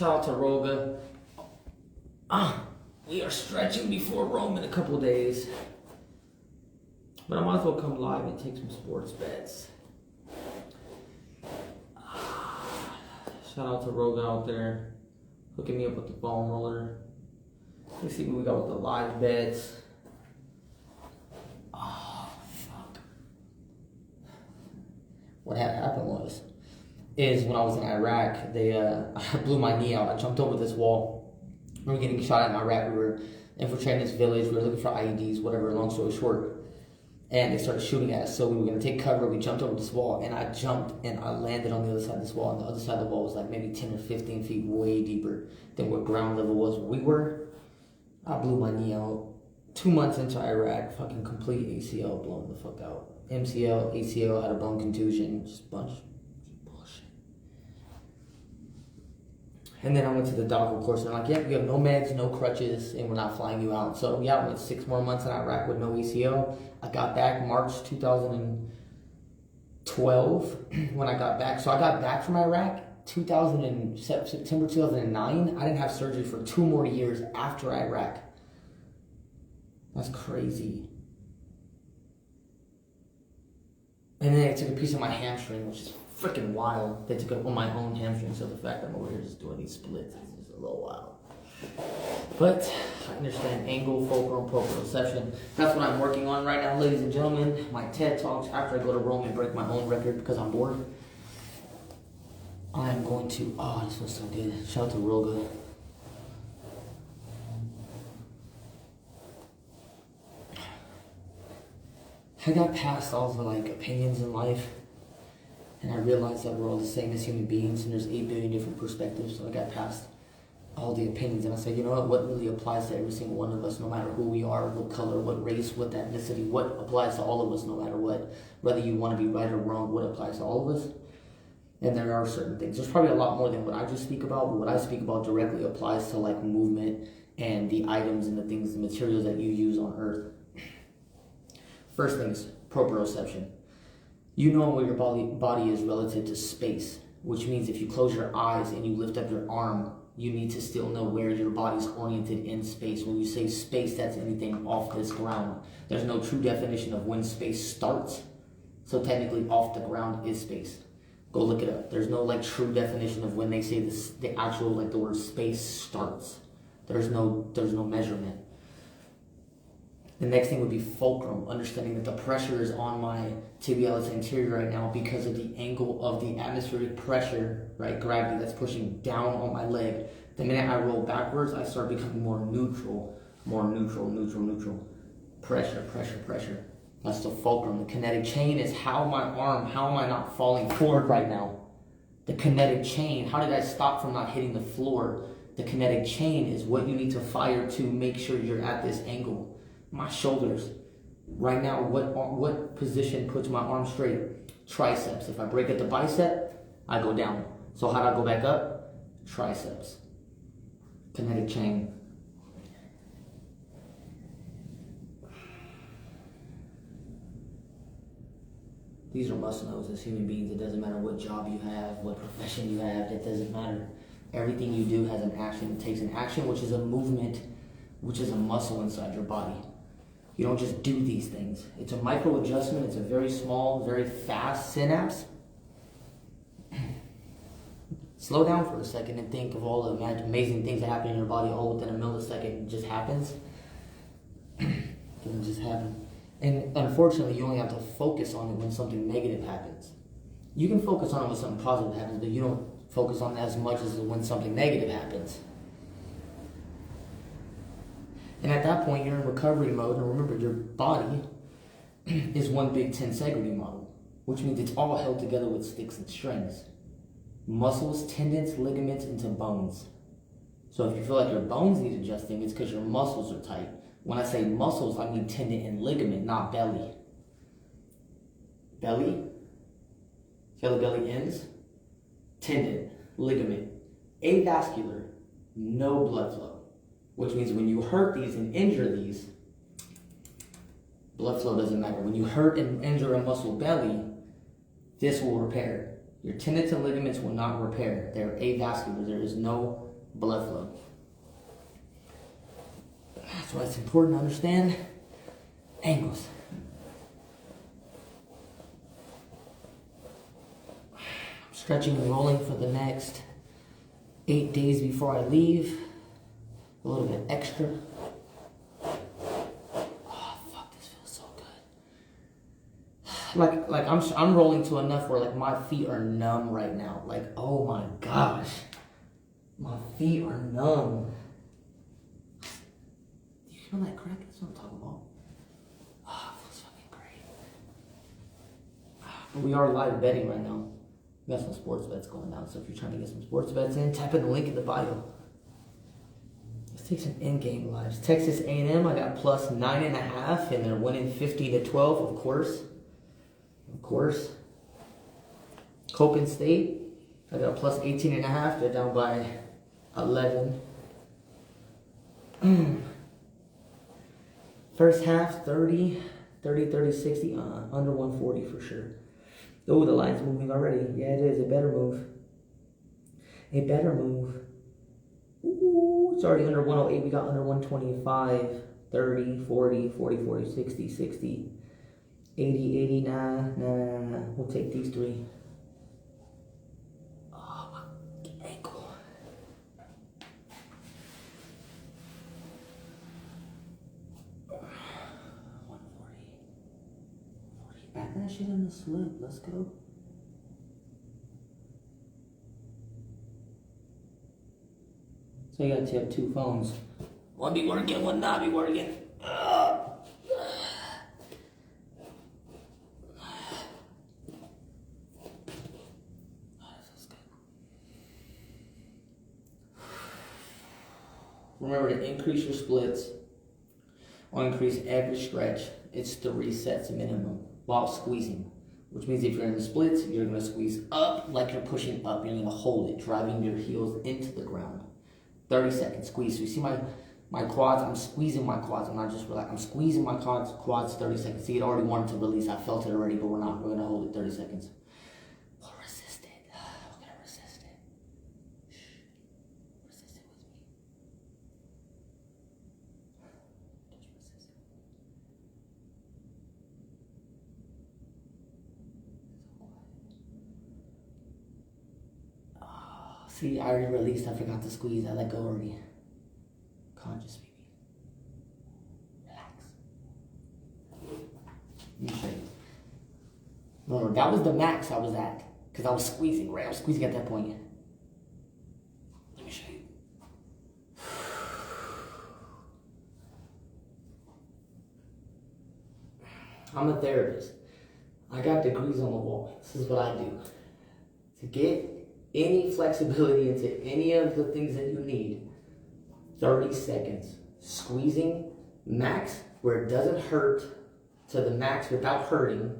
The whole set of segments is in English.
Shout out to Roga. We are stretching before Rome in a couple of days. But I might as well come live and take some sports bets. Shout out to Roga out there, hooking me up with the foam roller. Let's see what we got with the live bets. Oh, fuck. What had happened is when I was in Iraq, I blew my knee out. I jumped over this wall. We were getting shot at in Iraq. We were infiltrating this village. We were looking for IEDs, whatever, long story short. And they started shooting at us. So we were going to take cover. We jumped over this wall. And I jumped and I landed on the other side of this wall. And the other side of the wall was like maybe 10 or 15 feet way deeper than where ground level was where we were. I blew my knee out. 2 months into Iraq, fucking complete ACL blown the fuck out. MCL, ACL, had a bone contusion, just a bunch of bullshit. And then I went to the doctor, of course, and they're like, yep, you have no meds, no crutches, and we're not flying you out. So yeah, I went 6 more months in Iraq with no ACL. I got back March 2012 when I got back. So I got back from Iraq September 2009. I didn't have surgery for 2 more years after Iraq. That's crazy. And then they took a piece of my hamstring, which is freaking wild. They took it on my own hamstring, so the fact that I'm over here just doing these splits is just a little wild. But I understand angle, fulcrum, proprioception. That's what I'm working on right now, ladies and gentlemen. My TED Talks after I go to Rome and break my own record because I'm bored. I'm going to, this was so good. Shout out to Roga. I got past all the opinions in life, and I realized that we're all the same as human beings, and there's 8 billion different perspectives. So I got past all the opinions, and I said, you know what really applies to every single one of us, no matter who we are, what color, what race, what ethnicity, what applies to all of us, no matter what, whether you want to be right or wrong, what applies to all of us. And there are certain things. There's probably a lot more than what I just speak about, but what I speak about directly applies to movement and the items and the things, the materials that you use on Earth. First thing is proprioception. You know where your body is relative to space, which means if you close your eyes and you lift up your arm, you need to still know where your body's oriented in space. When you say space, that's anything off this ground. There's no true definition of when space starts, so technically off the ground is space. Go look it up. There's no true definition of when they say this, the actual the word space starts. There's no measurement. The next thing would be fulcrum, understanding that the pressure is on my tibialis anterior right now because of the angle of the atmospheric pressure, right, gravity that's pushing down on my leg. The minute I roll backwards, I start becoming more neutral. Pressure. That's the fulcrum. The kinetic chain is how am I not falling forward right now? The kinetic chain, how did I stop from not hitting the floor? The kinetic chain is what you need to fire to make sure you're at this angle. My shoulders, right now, what position puts my arm straight? Triceps. If I break at the bicep, I go down. So how do I go back up? Triceps. Kinetic chain. These are must-knows as human beings. It doesn't matter what job you have, what profession you have, it doesn't matter. Everything you do has an action. It takes an action, which is a movement, which is a muscle inside your body. You don't just do these things. It's a micro adjustment. It's a very small, very fast synapse. Slow down for a second and think of all the amazing things that happen in your body all within a millisecond. It just happens. It can just happen. And unfortunately, you only have to focus on it when something negative happens. You can focus on it when something positive happens, but you don't focus on it as much as when something negative happens. And at that point, you're in recovery mode. And remember, your body is one big tensegrity model, which means it's all held together with sticks and strings. Muscles, tendons, ligaments, into bones. So if you feel like your bones need adjusting, it's because your muscles are tight. When I say muscles, I mean tendon and ligament, not belly. Belly, see how the belly ends? Tendon, ligament, avascular, no blood flow. Which means when you hurt these and injure these, blood flow doesn't matter. When you hurt and injure a muscle belly, this will repair. Your tendons and ligaments will not repair. They're avascular. There is no blood flow. That's why it's important to understand angles. I'm stretching and rolling for the next 8 days before I leave. A little bit extra. Oh fuck, this feels so good. Like I'm rolling to enough where like my feet are numb right now. Like, oh my gosh, my feet are numb. Do you feel that crack? That's what I'm talking about. Oh, it feels fucking great. But we are live betting right now. We got some sports bets going down, so if you're trying to get some sports bets in, tap in the link in the bio. Let's take some in-game lives. Texas A&M, I got plus 9.5, and they're winning 50-12, of course. Of course. Copen State, I got a plus 18.5, they're down by 11. First half, 30, 60, under 140 for sure. Oh, the line's moving already. Yeah, it is. It better move. It better move. Ooh, it's already under 108. We got under 125, 30, 40, 40, 60, 60, 80, nah. We'll take these three. Oh, my ankle. Back that shit in the slip. Let's go. So you have two phones. One be working, one not be working. Remember to increase your splits or increase every stretch. It's 3 sets minimum while squeezing, which means if you're in the splits, you're going to squeeze up like you're pushing up. You're going to hold it, driving your heels into the ground. 30 seconds squeeze. So you see my quads, I'm squeezing my quads. I'm not just relaxing. I'm squeezing my quads 30 seconds. See, it already wanted to release. I felt it already, but we're not. We're going to hold it 30 seconds. We'll resist it. We're going to resist it. Shh. Resist it with me. Just resist it. So quiet. Oh, see, I already released. I forgot to squeeze. I let go already. Conscious, baby. Relax. Let me show you. Remember, that was the max I was at. Because I was squeezing, right? I was squeezing at that point. Let me show you. I'm a therapist. I got degrees on the wall. This is what I do. To get any flexibility into any of the things that you need, 30 seconds. Squeezing max where it doesn't hurt to the max without hurting.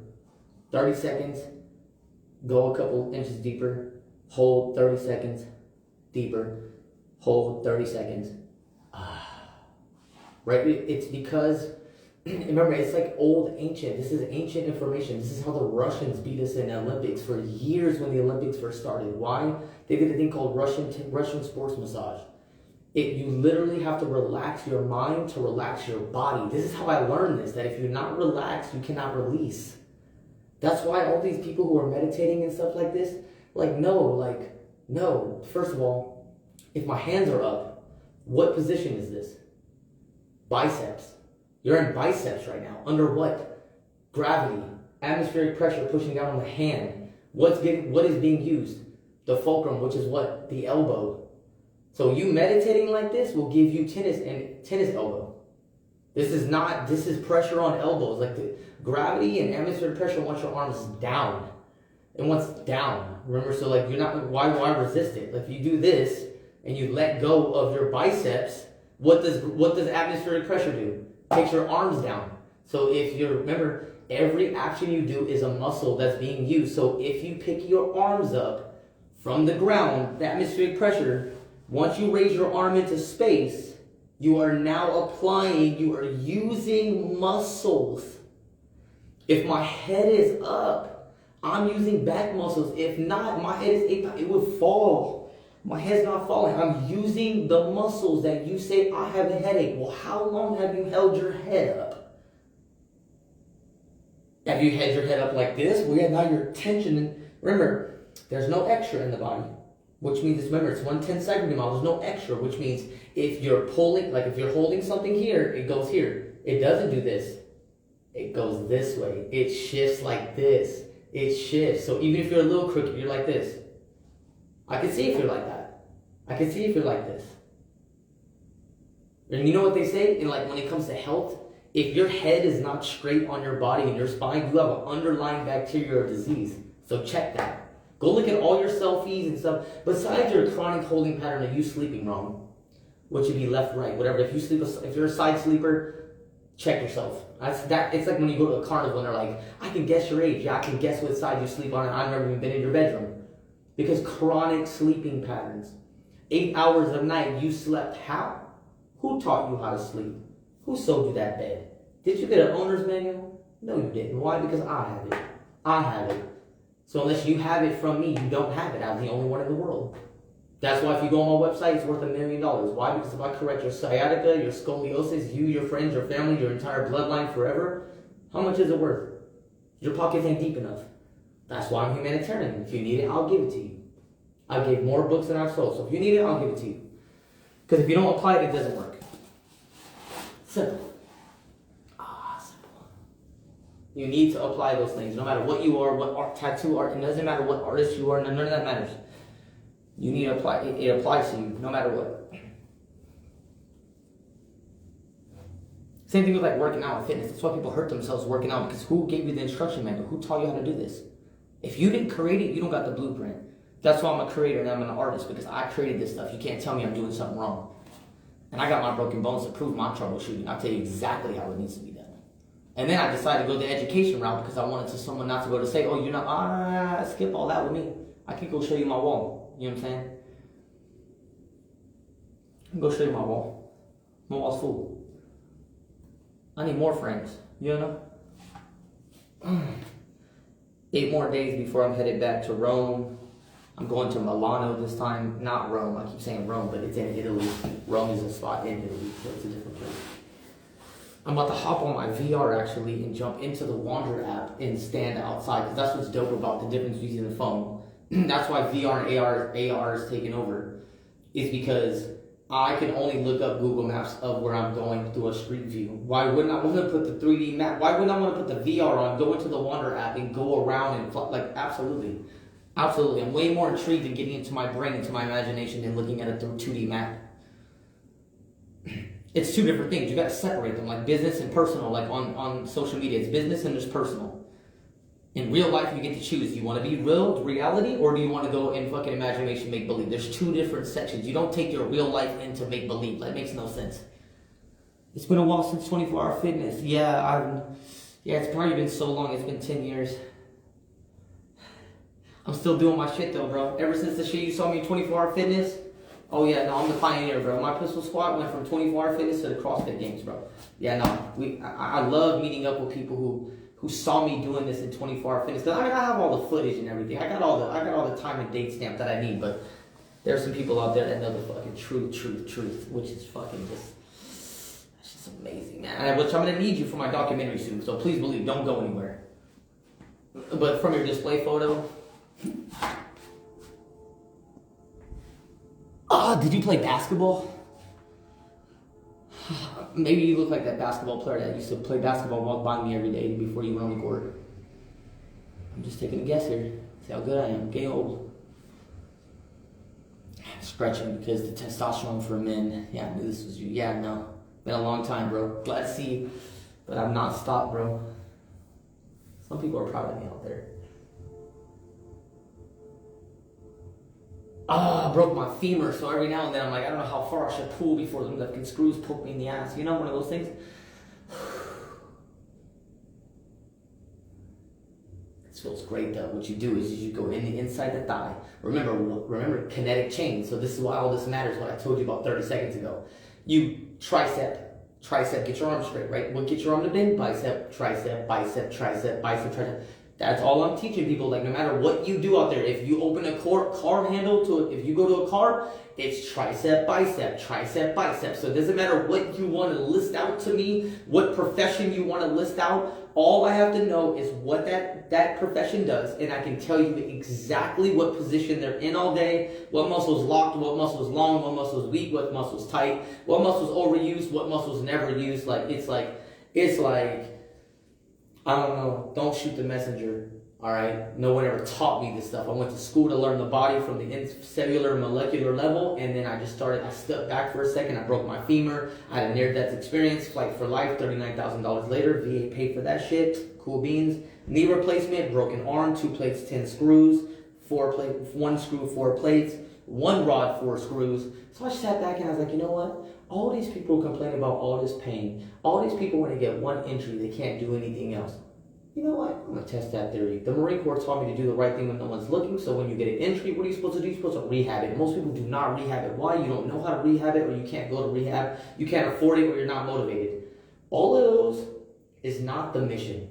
30 seconds. Go a couple inches deeper. Hold 30 seconds. Deeper. Hold 30 seconds. Right? It's because, remember, it's like old, ancient. This is ancient information. This is how the Russians beat us in the Olympics for years when the Olympics first started. Why? They did a thing called Russian sports massage. You literally have to relax your mind to relax your body. This is how I learned this, that if you're not relaxed, you cannot release. That's why all these people who are meditating and stuff like this, no. First of all, if my hands are up, what position is this? Biceps. You're in biceps right now. Under what? Gravity. Atmospheric pressure pushing down on the hand. What is being used? The fulcrum, which is what? The elbow. So you meditating like this will give you tennis elbow. This is pressure on elbows. Like the gravity and atmospheric pressure wants your arms down. It wants down. Remember, so like you're not, why resist it? Like if you do this and you let go of your biceps, what does atmospheric pressure do? Takes your arms down. So remember, every action you do is a muscle that's being used. So if you pick your arms up from the ground, the atmospheric pressure, once you raise your arm into space, you are using muscles. If my head is up, I'm using back muscles. If not, my head is 8 pounds, it would fall. My head's not falling. I'm using the muscles that you say I have a headache. Well, how long have you held your head up? Have you held your head up like this? Well, yeah, now you're tensioning. Remember, there's no extra in the body, which means, remember, it's 1/10 second model. There's no extra, which means if you're pulling, like if you're holding something here, it goes here. It doesn't do this. It goes this way. It shifts like this. It shifts. So even if you're a little crooked, you're like this. I can see if you're like that. I can see if you're like this. And you know what they say? And like when it comes to health, if your head is not straight on your body and your spine, you have an underlying bacteria or disease. So check that. Go look at all your selfies and stuff. Besides your chronic holding pattern of you sleeping wrong, which would be left, right, whatever. If you're a side sleeper, check yourself. It's like when you go to a carnival and they're like, I can guess your age. Yeah, I can guess what side you sleep on, and I've never even been in your bedroom. Because chronic sleeping patterns. 8 hours a night, you slept how? Who taught you how to sleep? Who sold you that bed? Did you get an owner's manual? No, you didn't. Why? Because I have it. I have it. So unless you have it from me, you don't have it. I'm the only one in the world. That's why if you go on my website, it's worth $1 million. Why? Because if I correct your sciatica, your scoliosis, you, your friends, your family, your entire bloodline forever, how much is it worth? Your pockets ain't deep enough. That's why I'm humanitarian. If you need it, I'll give it to you. I gave more books than I've sold. So if you need it, I'll give it to you. Because if you don't apply it, it doesn't work. Simple. Simple. You need to apply those things. No matter what you are, what art, tattoo art, it doesn't matter what artist you are, none of that matters. You need to apply it. It applies to you, no matter what. Same thing with like working out and fitness. That's why people hurt themselves working out, because who gave you the instruction manual? Who taught you how to do this? If you didn't create it, you don't got the blueprint. That's why I'm a creator and I'm an artist, because I created this stuff. You can't tell me I'm doing something wrong. And I got my broken bones to prove my troubleshooting. I'll tell you exactly how it needs to be done. And then I decided to go the education route because I wanted someone not to go to say, oh, you're not, skip all that with me. I can go show you my wall. You know what I'm saying? I can go show you my wall. My wall's full. I need more frames. You know? 8 more days before I'm headed back to Rome. I'm going to Milano this time, not Rome. I keep saying Rome, but it's in Italy. Rome is a spot in Italy, so it's a different place. I'm about to hop on my VR actually and jump into the Wander app and stand outside, because that's what's dope about the difference using the phone. That's why VR and AR is taking over, is because I can only look up Google Maps of where I'm going through a street view. Why wouldn't I want to put the 3D map? Why wouldn't I want to put the VR on, go into the Wander app and go around and like absolutely. Absolutely. I'm way more intrigued in getting into my brain, into my imagination, than looking at it through 2D map. It's two different things. You got to separate them, like business and personal. Like on social media, it's business and there's personal. In real life, you get to choose. Do you want to be reality, or do you want to go in fucking imagination, make believe? There's 2 different sections. You don't take your real life into make believe. That makes no sense. It's been a while since 24-hour fitness. Yeah, it's probably been so long. It's been 10 years. I'm still doing my shit though, bro. Ever since the shit you saw me 24-hour fitness, oh yeah, no, I'm the pioneer, bro. My pistol squad went from 24-hour fitness to the CrossFit games, bro. Yeah, no, I love meeting up with people who saw me doing this in 24-hour fitness. Cause I have all the footage and everything. I got all the time and date stamp that I need. But there's some people out there that know the fucking truth, which is fucking that's just amazing, man. Which I'm gonna need you for my documentary soon. So please believe, don't go anywhere. But from your display photo. Did you play basketball? Maybe you look like that basketball player that used to play basketball, walk by me every day before you went on the court. I'm just taking a guess here. See how good I am. Getting old. Stretching because the testosterone for men. Yeah, I knew this was you. Yeah, no. Been a long time, bro. Glad to see you. But I've not stopped, bro. Some people are proud of me out there. I broke my femur, so every now and then I'm like, I don't know how far I should pull before the fucking screws poke me in the ass. You know, one of those things. This feels great though. What you do is you go in the inside the thigh. Remember kinetic chain. So this is why all this matters, what I told you about 30 seconds ago. You tricep, get your arm straight, right? What gets your arm to bend? Bicep, tricep, tricep. That's all I'm teaching people. Like, no matter what you do out there, if you open a car handle if you go to a car, it's tricep, bicep. So it doesn't matter what you want to list out to me, what profession you want to list out. All I have to know is what that profession does, and I can tell you exactly what position they're in all day, what muscle's locked, what muscle's long, what muscle's weak, what muscle's tight, what muscle's overused, what muscle's never used. It's like, I don't know, don't shoot the messenger, all right? No one ever taught me this stuff. I went to school to learn the body from the cellular, molecular level, and then I stepped back for a second, I broke my femur, I had a near-death experience, flight for life, $39,000 later, VA paid for that shit, cool beans. Knee replacement, broken arm, 2 plates, 10 screws, 1 screw, 4 plates, 1 rod, 4 screws. So I sat back and I was like, you know what? All these people complain about all this pain. All these people, when they get 1 injury, they can't do anything else. You know what? I'm going to test that theory. The Marine Corps taught me to do the right thing when no one's looking. So when you get an injury, what are you supposed to do? You're supposed to rehab it. Most people do not rehab it. Why? You don't know how to rehab it, or you can't go to rehab. You can't afford it, or you're not motivated. All of those is not the mission.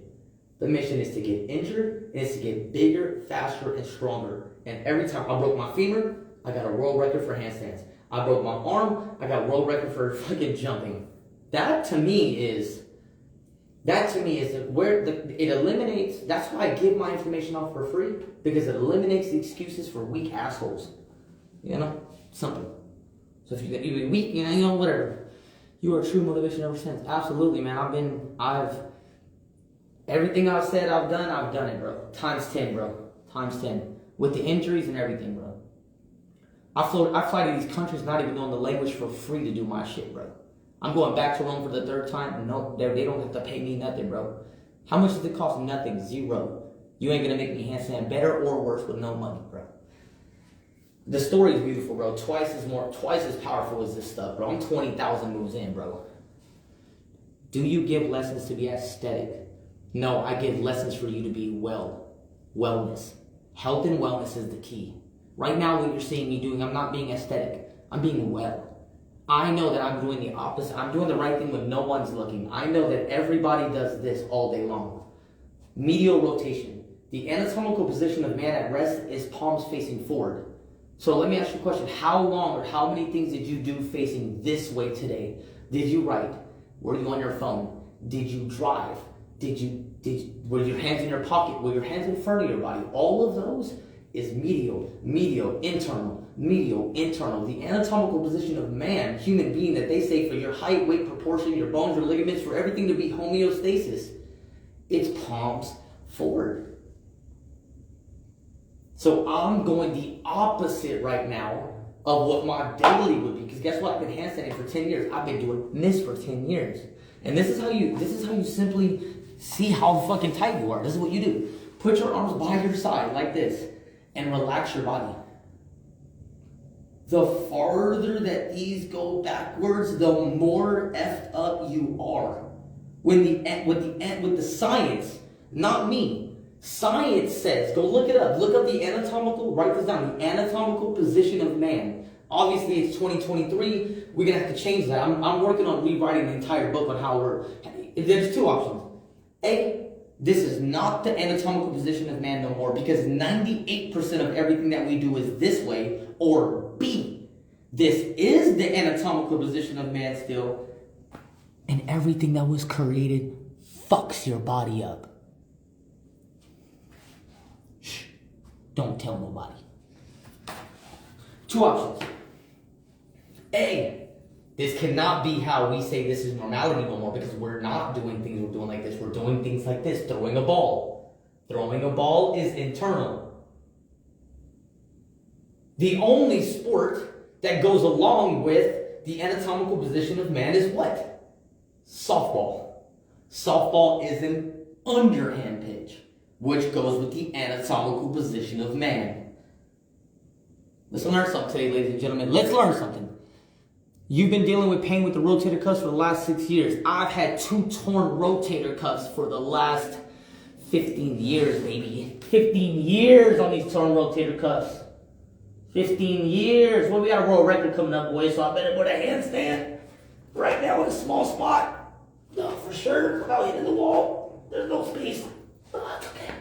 The mission is to get injured, and it's to get bigger, faster, and stronger. And every time I broke my femur, I got a world record for handstands. I broke my arm, I got world record for fucking jumping. That to me is where it eliminates. That's why I give my information out for free, because it eliminates the excuses for weak assholes. You know, simple. So if you're weak, you know, whatever. You are true motivation ever since. Absolutely, man. Everything I've said, I've done it, bro. Times 10, bro. Times 10. With the injuries and everything, bro. I fly to these countries not even knowing the language for free to do my shit, bro. I'm going back to Rome for the 3rd time. No, they don't have to pay me nothing, bro. How much does it cost? Nothing. 0. You ain't gonna make me handstand better or worse with no money, bro. The story is beautiful, bro. Twice as powerful as this stuff, bro. I'm 20,000 moves in, bro. Do you give lessons to be aesthetic? No, I give lessons for you to be wellness. Health and wellness is the key. Right now, what you're seeing me doing, I'm not being aesthetic. I'm being well. I know that I'm doing the opposite. I'm doing the right thing when no one's looking. I know that everybody does this all day long. Medial rotation. The anatomical position of man at rest is palms facing forward. So let me ask you a question. How long or how many things did you do facing this way today? Did you write? Were you on your phone? Did you drive? Were your hands in your pocket? Were your hands in front of your body? All of those is medial, internal. The anatomical position of man, human being, that they say for your height, weight, proportion, your bones, your ligaments, for everything to be homeostasis, it's palms forward. So I'm going the opposite right now of what my daily would be. Because guess what? I've been handstanding for 10 years. I've been doing this for 10 years. And this is how you simply see how fucking tight you are. This is what you do. Put your arms by your side like this and relax your body. The farther that these go backwards, the more effed up you are. With the science, not me. Science says, go look it up. Look up the anatomical, write this down, the anatomical position of man. Obviously, it's 2023. We're going to have to change that. I'm working on rewriting the entire book on how there's 2 options. A, this is not the anatomical position of man no more, because 98% of everything that we do is this way. Or B, this is the anatomical position of man still, and everything that was created fucks your body up. Shh, don't tell nobody. 2 options. A, this cannot be how we say this is normality no more, because we're not doing things we're doing like this. We're doing things like this. Throwing a ball. Throwing a ball is internal. The only sport that goes along with the anatomical position of man is what? Softball. Softball is an underhand pitch, which goes with the anatomical position of man. Let's learn something today, ladies and gentlemen. Let's learn something. You've been dealing with pain with the rotator cuffs for the last 6 years. I've had 2 torn rotator cuffs for the last 15 years, baby. 15 years on these torn rotator cuffs. 15 years. Well, we got a world record coming up, boys, so I better put a handstand right now in a small spot. No, for sure. Without hitting the wall. There's no space. Oh, it's okay.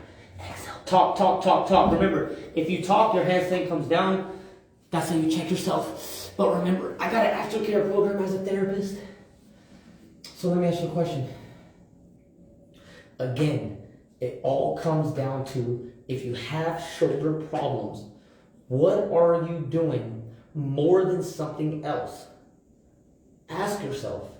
Talk. Remember, if you talk, your handstand comes down. That's how you check yourself. But remember, I got an aftercare program as a therapist. So let me ask you a question. Again, it all comes down to if you have shoulder problems, what are you doing more than something else? Ask yourself.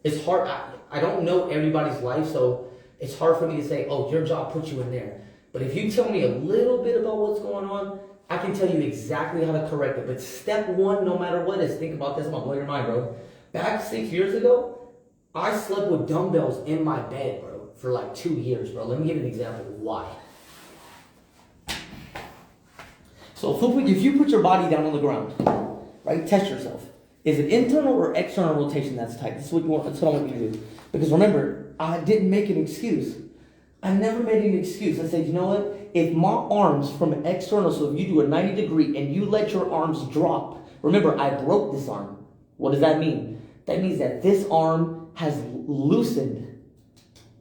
It's hard. I don't know everybody's life, so it's hard for me to say, oh, your job puts you in there. But if you tell me a little bit about what's going on, I can tell you exactly how to correct it. But step one, no matter what, is think about this. I'm going to blow your mind, bro. Back 6 years ago, I slept with dumbbells in my bed, bro, for like 2 years, bro. Let me give you an example of why. So if you put your body down on the ground, right, test yourself. Is it internal or external rotation that's tight? That's what I want you to do. Because remember, I didn't make an excuse. I never made an excuse. I said, you know what? If my arms from external, so if you do a 90 degree and you let your arms drop, remember, I broke this arm. What does that mean? That means that this arm has loosened.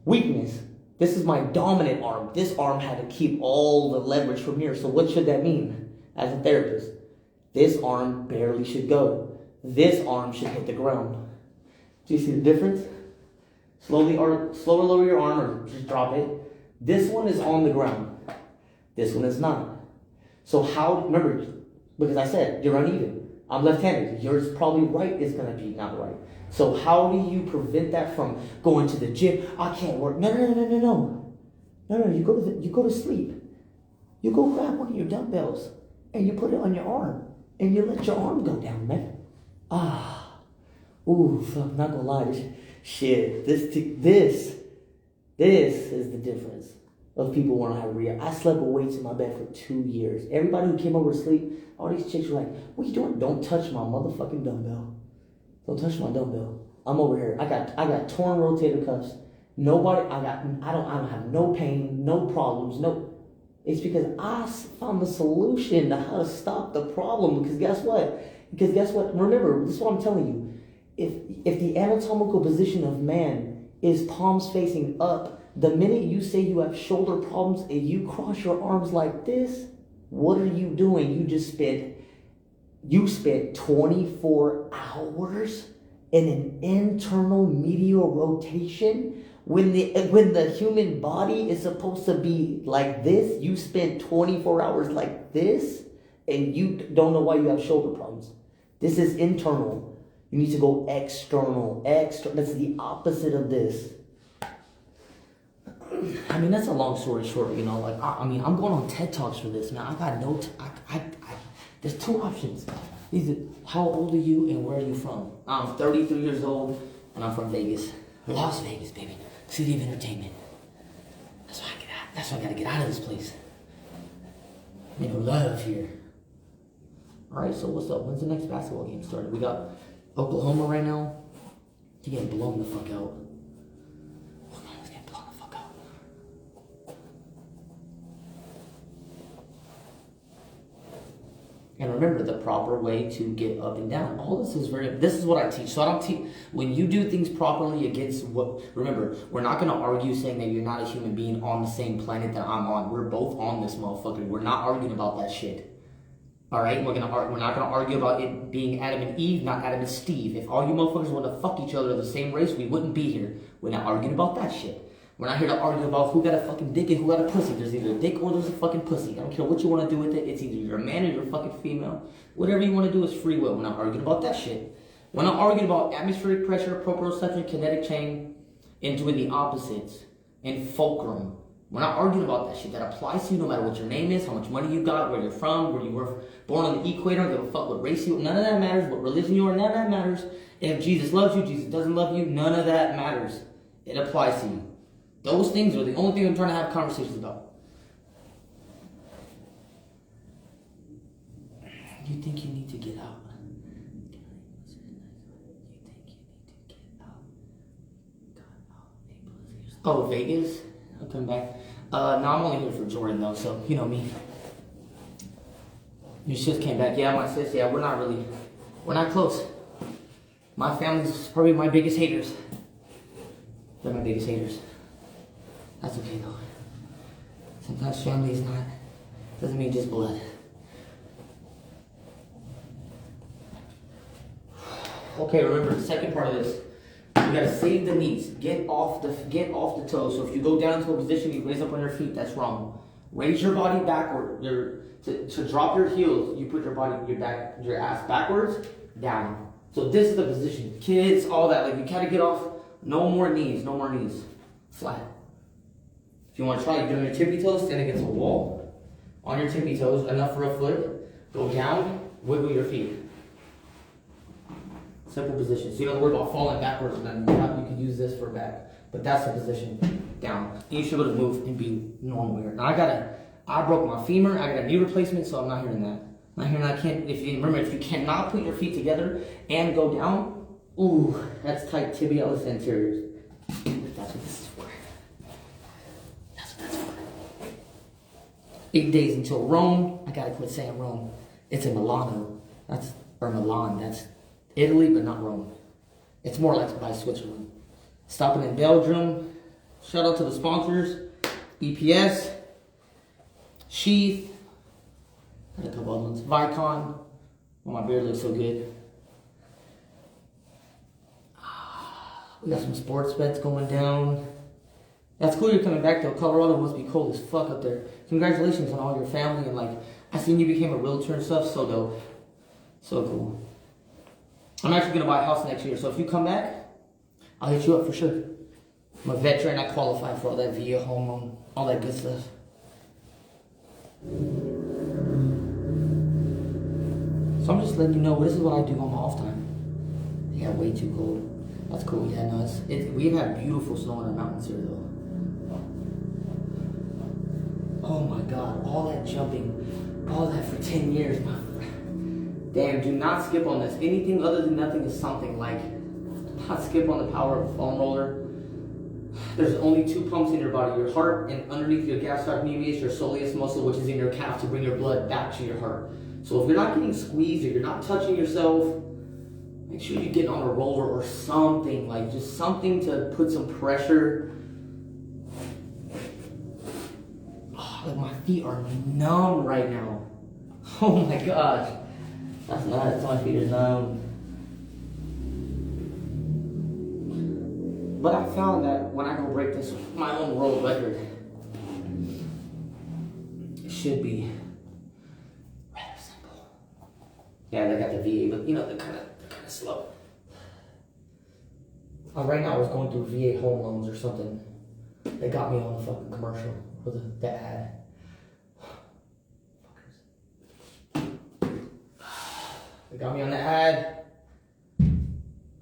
Weakness. This is my dominant arm. This arm had to keep all the leverage from here. So what should that mean as a therapist? This arm barely should go. This arm should hit the ground. Do you see the difference? Slower lower your arm or just drop it. This one is on the ground. This one is not. So remember, because I said you're uneven. I'm left-handed. Yours probably right is going to be not right. So how do you prevent that from going to the gym? I can't work. No. You go to sleep. You go grab one of your dumbbells and you put it on your arm and you let your arm go down, man. Fuck, not gonna lie. Shit, this is the difference of people when I have real. I slept with weights in my bed for 2 years. Everybody who came over to sleep, all these chicks were like, what are you doing? Don't touch my motherfucking dumbbell. Don't touch my dumbbell. I'm over here. I got torn rotator cuffs. I don't have no pain, no problems, no. It's because I found the solution to how to stop the problem. Because guess what? Remember, this is what I'm telling you. If the anatomical position of man is palms facing up, the minute you say you have shoulder problems and you cross your arms like this, what are you doing? You spent 24 hours in an internal medial rotation when the human body is supposed to be like this. You spent 24 hours like this and you don't know why you have shoulder problems. This is internal. You need to go external. That's the opposite of this. I mean, that's a long story short, you know. Like, I'm going on TED Talks for this, man. I got no. There's two options. How old are you and where are you from? I'm 33 years old and I'm from Vegas, Las Vegas, baby, city of entertainment. That's why I gotta get out of this place. Make a love here. All right, so what's up? When's the next basketball game started? We got Oklahoma right now. They're getting blown the fuck out. Oklahoma's getting blown the fuck out. And remember the proper way to get up and down. All this is what I teach. So I don't teach, when you do things properly against remember, we're not going to argue saying that you're not a human being on the same planet that I'm on. We're both on this motherfucker. We're not arguing about that shit. All right, we're not gonna argue about it being Adam and Eve, not Adam and Steve. If all you motherfuckers want to fuck each other of the same race, we wouldn't be here. We're not arguing about that shit. We're not here to argue about who got a fucking dick and who got a pussy. There's either a dick or there's a fucking pussy. I don't care what you want to do with it. It's either you're a man or you're a fucking female. Whatever you want to do is free will. We're not arguing about that shit. We're not arguing about atmospheric pressure, proprioception, kinetic chain, and doing the opposites, and fulcrum. We're not arguing about that shit. That applies to you no matter what your name is, how much money you got, where you're from, where you were born on the equator. I don't give a fuck what race you are. None of that matters. What religion you are, none of that matters. If Jesus loves you, Jesus doesn't love you, none of that matters. It applies to you. Those things are the only thing I'm trying to have conversations about. You think you need to get out? Oh, Vegas? I'll come back. No, I'm only here for Jordan though, so you know me. Your sis came back. Yeah, my sis, we're not close. My family's probably my biggest haters. They're my biggest haters. That's okay though. Sometimes family is not, doesn't mean just blood. Okay, remember the second part of this. You gotta save the knees. Get off the toes. So if you go down to a position, you raise up on your feet. That's wrong. Raise your body backward. To drop your heels, you put your ass backwards, down. So this is the position. Kids, all that. Like you gotta get off. No more knees. No more knees. Flat. If you want to try, get on your tippy toes, stand against a wall. On your tippy toes, enough for a foot. Go down. Wiggle your feet. Simple position. So you don't have to worry about falling backwards, and then you can use this for back. But that's the position. Down. You should be able to move and be normal here. Now I broke my femur. I got a knee replacement, so I'm not hearing that. Not hearing that. If you cannot put your feet together and go down, ooh, that's tight tibialis anteriors. That's what this is for. That's what that's for. 8 days until Rome. I gotta quit saying Rome. It's in Milano. Or Milan. That's Italy, but not Rome. It's more like by Switzerland. Stopping in Belgium. Shout out to the sponsors. EPS. Sheath. And a couple other ones. Vicon. Oh, my beard looks so good. We got some sports bets going down. That's cool you're coming back though. Colorado must be cold as fuck up there. Congratulations on all your family and like, I seen you became a realtor and stuff. So dope. So cool. I'm actually going to buy a house next year, so if you come back, I'll hit you up for sure. I'm a veteran, I qualify for all that VA home loan, all that good stuff. So I'm just letting you know, this is what I do on my off time. It got way too cold. That's cool, yeah, no, we've had beautiful snow in the mountains here though. Oh my God, all that jumping, all that for 10 years, my damn, do not skip on this. Anything other than nothing is something. Like, do not skip on the power of a foam roller. There's only 2 pumps in your body. Your heart, and underneath your gastrocnemius, your soleus muscle, which is in your calf to bring your blood back to your heart. So if you're not getting squeezed or you're not touching yourself, make sure you get on a roller or something. Like, just something to put some pressure. Oh, like my feet are numb right now. Oh my gosh. That's nuts, my feet are numb. But I found that when I go break this, my own world record, it should be rather simple. Yeah, they got the VA, but you know, they're kind of slow. Right now I was going through VA home loans or something. They got me on the fucking commercial for the ad. They got me on the ad.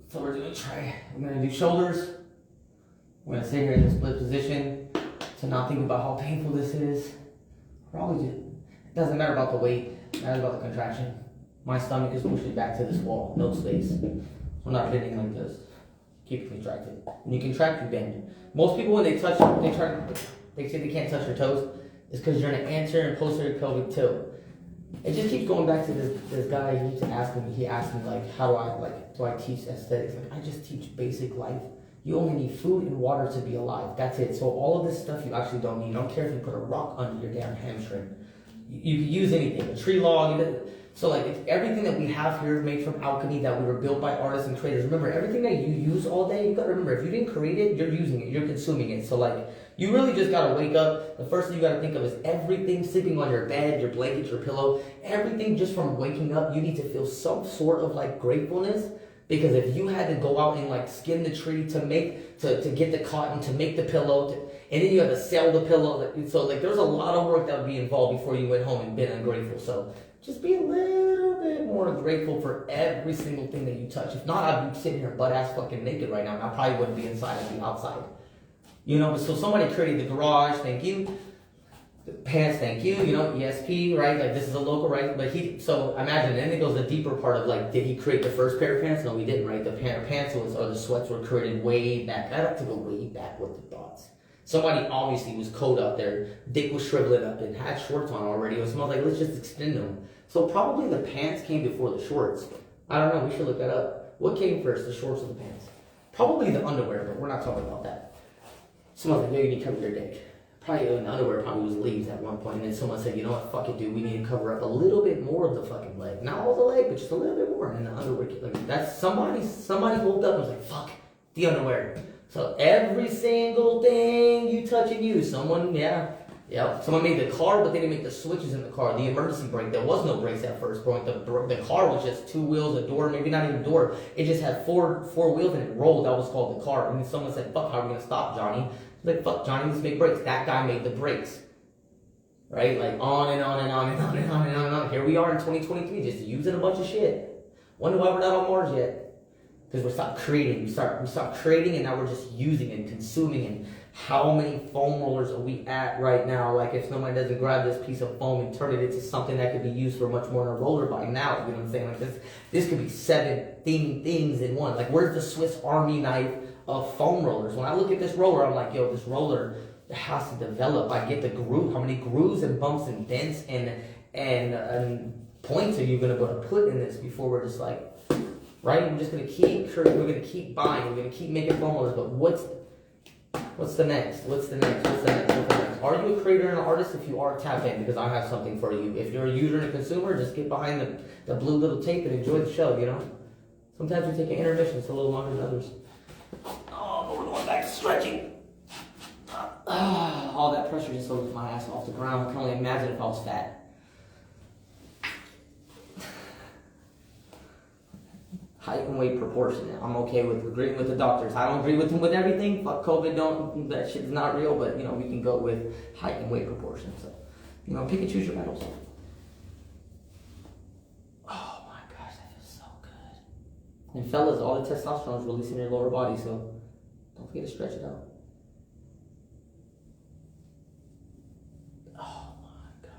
So we're gonna do shoulders. We're gonna sit here in the split position to not think about how painful this is. Probably just, it doesn't matter about the weight, it matters about the contraction. My stomach is pushing back to this wall, no space. I'm not bending like this. Keep it contracted. When you contract, you bend. Most people when they say they can't touch their toes, it's because you're in an anterior and posterior pelvic tilt. It just keeps going back to this guy. He asked me like, how do I teach aesthetics? Like, I just teach basic life. You only need food and water to be alive. That's it. So all of this stuff you actually don't need. I don't care if you put a rock under your damn hamstring. You can use anything, a tree log. So like everything that we have here is made from alchemy that we were built by artists and creators. Remember, everything that you use all day, you gotta remember, if you didn't create it, you're using it, you're consuming it. So like, you really just gotta wake up. The first thing you gotta think of is everything sleeping on your bed, your blanket, your pillow, everything just from waking up, you need to feel some sort of like gratefulness. Because if you had to go out and like skin the tree to get the cotton, to make the pillow, and then you had to sell the pillow, so like there's a lot of work that would be involved before you went home and been ungrateful. So just be a little bit more grateful for every single thing that you touch. If not, I'd be sitting here butt ass fucking naked right now, and I probably wouldn't be inside, I'd be outside. You know, so somebody created the garage, thank you. The pants, thank you. You know, ESP, right? Like this is a local, right? But so imagine, then it goes the deeper part of like, did he create the first pair of pants? No, he didn't, right? The pair of pants or the sweats were created way back. I like to go way back with the thoughts. Somebody obviously was cold out there. Dick was shriveling up and had shorts on already. It smelled like, let's just extend them. So probably the pants came before the shorts. I don't know, we should look that up. What came first, the shorts or the pants? Probably the underwear, but we're not talking about that. Smells like, you need to cover your dick. probably in underwear probably was leaves at one point, and then someone said, you know what, fuck it, dude, we need to cover up a little bit more of the fucking leg. Not all the leg, but just a little bit more. And the underwear, like, that's somebody woke up and was like, fuck, the underwear. So every single thing you touch and use, someone made the car, but they didn't make the switches in the car. The emergency brake, there was no brakes at first point. The car was just 2 wheels, a door, maybe not even a door. It just had four wheels and it rolled. That was called the car. And then someone said, fuck, how are we going to stop, Johnny? Like, fuck, Johnny, let's make brakes. That guy made the brakes. Right? Like, on and on and on and on and on and on and on. Here we are in 2023, just using a bunch of shit. Wonder why we're not on Mars yet. Because we stopped creating. We start creating, and now we're just using and consuming. And how many foam rollers are we at right now? Like, if somebody doesn't grab this piece of foam and turn it into something that could be used for much more than a roller by now, you know what I'm saying? Like, this could be 7 things in one. Like, where's the Swiss Army knife of foam rollers? When I look at this roller, I'm like, yo, this roller has to develop. I get the groove. How many grooves and bumps and dents and points are you going to put in this before we're just like, right? We're just going to keep buying. We're going to keep making foam rollers. But what's the next? What's the next? Are you a creator and an artist? If you are, tap in, because I have something for you. If you're a user and a consumer, just get behind the blue little tape and enjoy the show, you know? Sometimes we take an intermission. It's a little longer than others. Oh, but we're going back to stretching. All that pressure just lifted my ass off the ground. I can only imagine if I was fat. Height and weight proportion. I'm okay with agreeing with the doctors. I don't agree with them with everything. Fuck COVID, that shit is not real, but, you know, we can go with height and weight proportion. So, you know, pick and choose your battles. Oh my gosh, that feels so good. And fellas, all the testosterone is released in your lower body, so don't forget to stretch it out. Oh my gosh.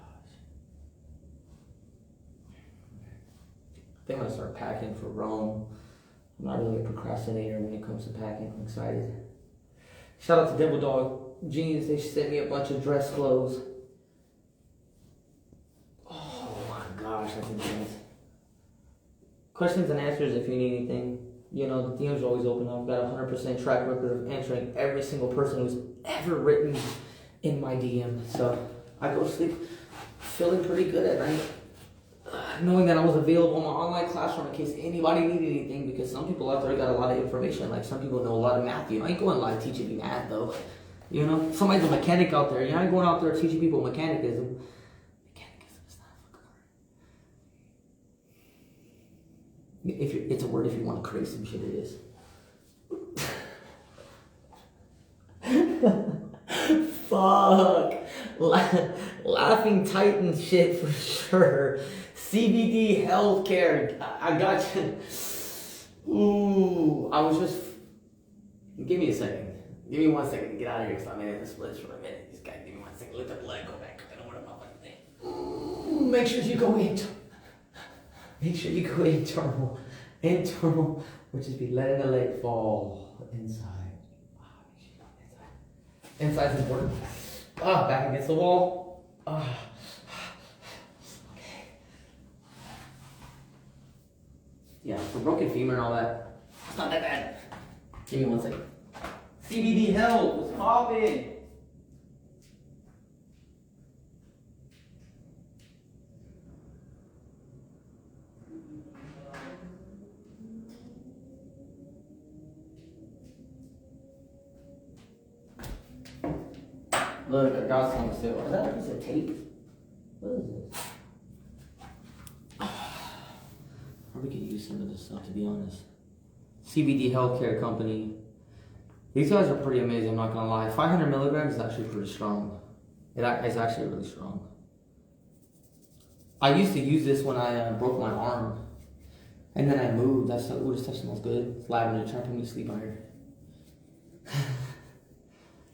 I think I'm going to start packing for Rome. I'm not really a procrastinator when it comes to packing. I'm excited. Shout out to Devil Dog Jeans. They sent me a bunch of dress clothes. Oh my gosh, that's intense. Questions and answers if you need anything. You know, the DMs are always open. I've got a 100% track record of answering every single person who's ever written in my DM. So I go to sleep feeling pretty good at night. Knowing that I was available in my online classroom in case anybody needed anything, because some people out there got a lot of information. Like, some people know a lot of math. You know, I ain't going live teaching you math, though. You know, somebody's a mechanic out there. You know, I ain't going out there teaching people mechanicism. Mechanicism is not a fucking word. It's a word if you want to create some shit, it is. Fuck. Laughing Titan shit for sure. CBD healthcare. I got you. Ooh, I was just. Give me a second. Give me 1 second to get out of here because I'm in the splits for a minute. This guy, give me 1 second. Lift up the leg, go back. I don't want to fucking thing. Ooh, make sure you go internal. Make sure you go internal. Internal, which is be letting the leg fall inside. Inside's important. Back against the wall. Okay. Yeah, for broken femur and all that, it's not that bad. Give me 1 second. CBD health, what's poppin'? Look, I got some still. Is that a piece of tape? What is this? We could use some of this stuff, to be honest. CBD healthcare company. These guys are pretty amazing, I'm not gonna lie. 500 milligrams is actually pretty strong. It's actually really strong. I used to use this when I broke my arm. And then I moved. That's like, ooh, this stuff smells good. It's lavender, trying to put me to sleep on here.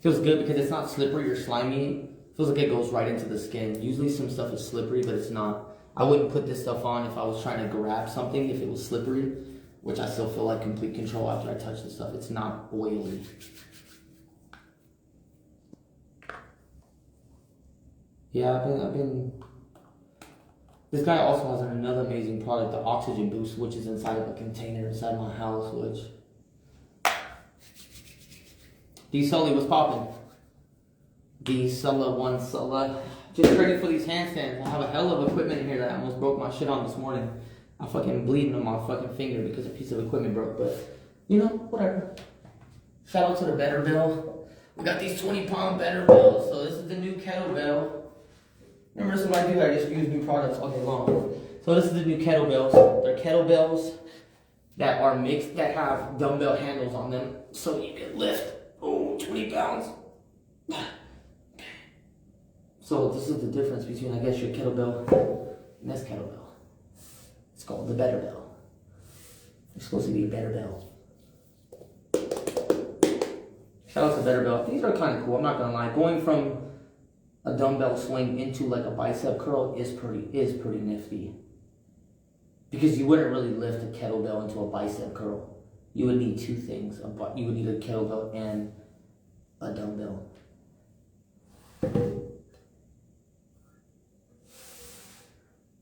Feels good because it's not slippery or slimy. Feels like it goes right into the skin. Usually some stuff is slippery, but it's not. I wouldn't put this stuff on if I was trying to grab something, if it was slippery, which I still feel like complete control after I touch this stuff. It's not oily. Yeah, I've been. This guy also has another amazing product, the Oxygen Boost, which is inside of a container inside my house, which... D Sully, what's poppin'? the Sulla. Just ready for these handstands. I have a hell of equipment in here that I almost broke my shit on this morning. I'm fucking bleeding on my fucking finger because a piece of equipment broke, but you know, whatever. Shout out to the Betterbill. We got these 20-pound Betterbills, so this is the new kettlebell. Remember, this is what I do. I just use new products all day long. So this is the new kettlebells. They're kettlebells that are mixed, that have dumbbell handles on them, so you can lift 20 pounds. So this is the difference between, I guess, your kettlebell and this kettlebell. It's called the Betterbill. It's supposed to be a Betterbill. Shout out to Betterbill. These are kind of cool. I'm not gonna lie. Going from a dumbbell swing into like a bicep curl is pretty nifty. Because you wouldn't really lift a kettlebell into a bicep curl. You would need two things. You would need a kettlebell and a dumbbell.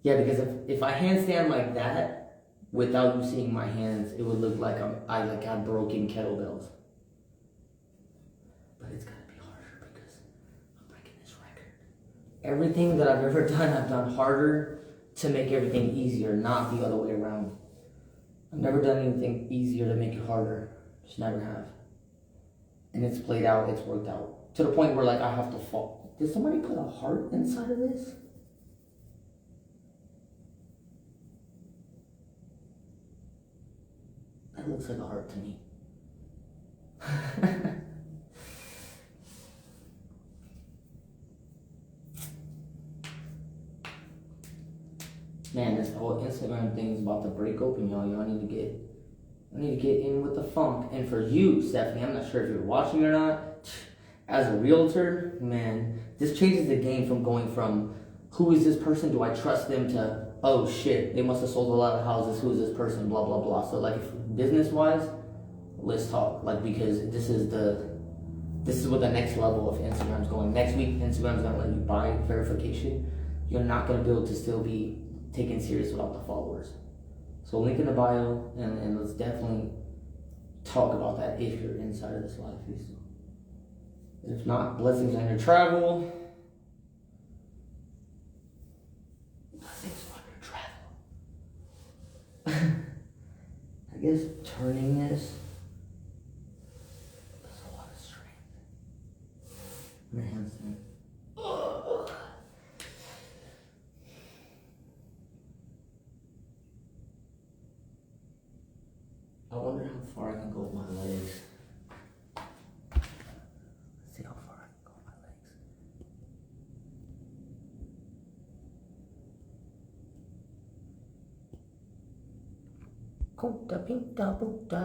Yeah, because if I handstand like that without you seeing my hands, it would look like I'm broken kettlebells. But it's gotta be harder because I'm breaking this record. Everything that I've ever done, I've done harder to make everything easier, not the other way around. I've never done anything easier to make it harder. Just never have. And it's played out, it's worked out. To the point where like I have to fall. Did somebody put a heart inside of this? That looks like a heart to me. Man, this whole Instagram thing is about to break open, y'all. Y'all need to get in with the funk. And for you, Stephanie, I'm not sure if you're watching or not. As a realtor, man, this changes the game from going from who is this person? Do I trust them to, oh shit, they must have sold a lot of houses. Who is this person? Blah blah blah. So like, if business-wise, let's talk. Like, because this is what the next level of Instagram's going. Next week, Instagram's gonna let you buy verification. You're not gonna be able to still be taken serious without the followers. So link in the bio, and let's definitely talk about that if you're inside of this life. If not, blessings on your travel. Blessings on your travel. I guess turning this, that's a lot of strength. Your handstand. I wonder how far I can go with my legs. Let's see how far I can go with my legs. Conta, pinta, puta.